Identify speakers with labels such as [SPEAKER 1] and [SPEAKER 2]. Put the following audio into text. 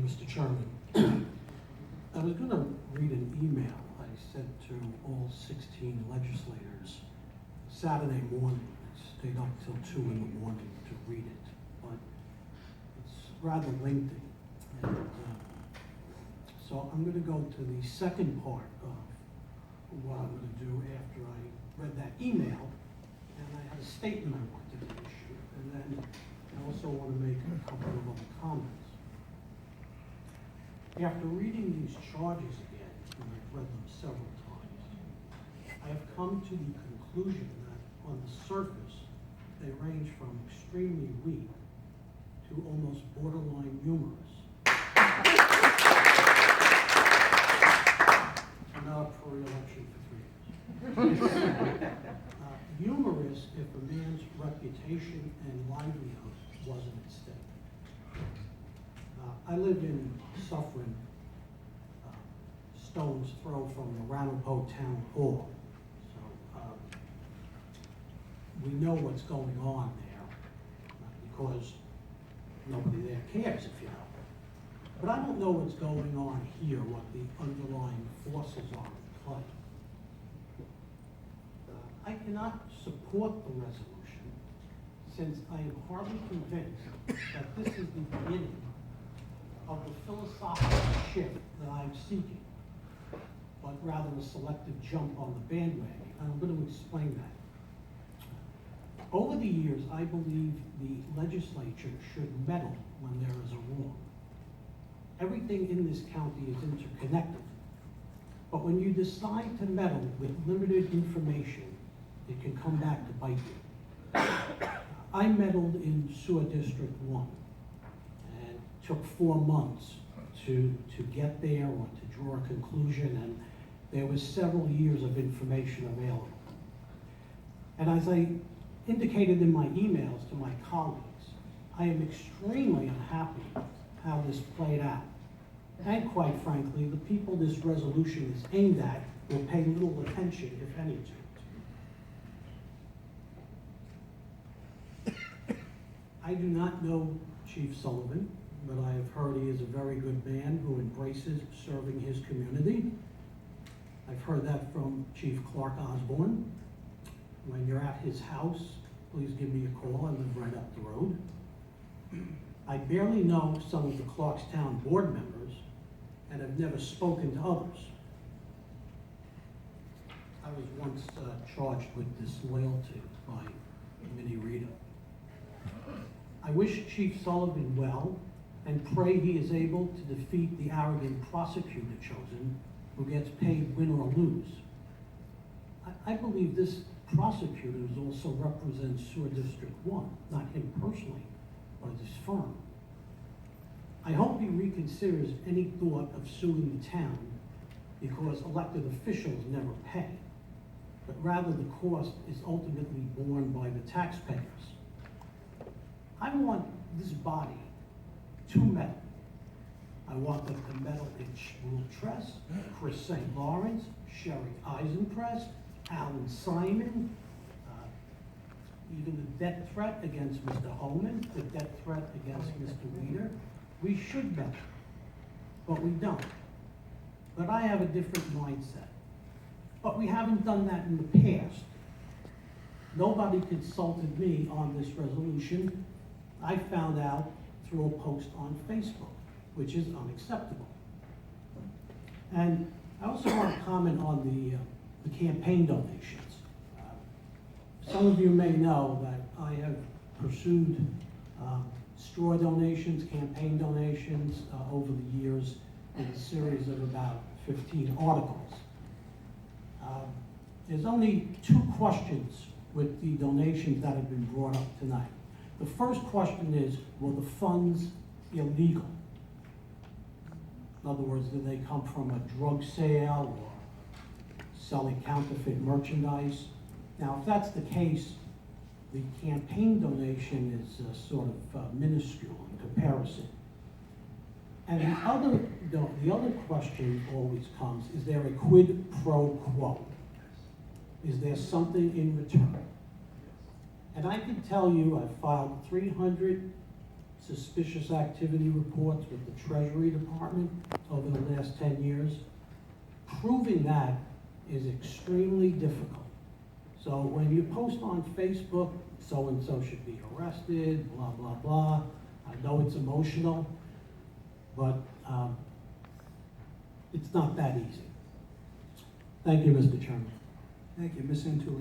[SPEAKER 1] Mr. Chairman. I was going to read an email I sent to all 16 legislators Saturday morning. I stayed up till 2 in the morning to read it, but it's rather lengthy. And, so I'm going to go to the second part of what I'm going to do after I read that email, and I had a statement I wanted to issue, and then I also want to make a couple of other comments. After reading these charges again, and I've read them several times, I have come to the conclusion that on the surface, they range from extremely weak to almost borderline humorous. I'm not up for re-election for 3 years. Humorous if a man's reputation and livelihood wasn't at stake. I live in Suffern, stone's throw from the Ramapo Town Hall. So we know what's going on there, because nobody there cares if you know. But I don't know what's going on here, what the underlying forces are at play. I cannot support the resolution, since I am hardly convinced that this is the beginning of the philosophical shift that I'm seeking, but rather a selective jump on the bandwagon. And I'm going to explain that. Over the years, I believe the legislature should meddle when there is a wrong. Everything in this county is interconnected, but when you decide to meddle with limited information, it can come back to bite you. I meddled in Sewer District 1. Took 4 months to get there or to draw a conclusion, and there was several years of information available. And as I indicated in my emails to my colleagues, I am extremely unhappy how this played out. And quite frankly, the people this resolution is aimed at will pay little attention, if any, to it. I do not know Chief Sullivan, but I have heard he is a very good man who embraces serving his community. I've heard that from Chief Clark Osborne. When you're at his house, please give me a call. I live right up the road. I barely know some of the Clarkstown board members and have never spoken to others. I was once charged with disloyalty by Minnie Rita. I wish Chief Sullivan well, and pray he is able to defeat the arrogant prosecutor chosen who gets paid win or lose. I believe this prosecutor also represents Sewer District 1, not him personally, but his firm. I hope he reconsiders any thought of suing the town, because elected officials never pay, but rather the cost is ultimately borne by the taxpayers. I want this body to meddle. I want them to meddle in Shmuel Tress, Chris St. Lawrence, Sherry Eisenpress, Alan Simon, even the death threat against Mr. Holman, the death threat against Mr. Weeder. We should meddle, but we don't. But I have a different mindset. But we haven't done that in the past. Nobody consulted me on this resolution. I found out through a post on Facebook, which is unacceptable. And I also want to comment on the campaign donations. Some of you may know that I have pursued straw donations, campaign donations over the years in a series of about 15 articles. There's only 2 questions with the donations that have been brought up tonight. The first question is, were the funds illegal? In other words, did they come from a drug sale or selling counterfeit merchandise? Now, if that's the case, the campaign donation is sort of minuscule in comparison. And the other question always comes, is there a quid pro quo? Is there something in return? And I can tell you I've filed 300 suspicious activity reports with the Treasury Department over the last 10 years. Proving that is extremely difficult. So when you post on Facebook, so-and-so should be arrested, blah, blah, blah. I know it's emotional, but it's not that easy. Thank you, Mr. Chairman.
[SPEAKER 2] Thank you, Ms. Antuli.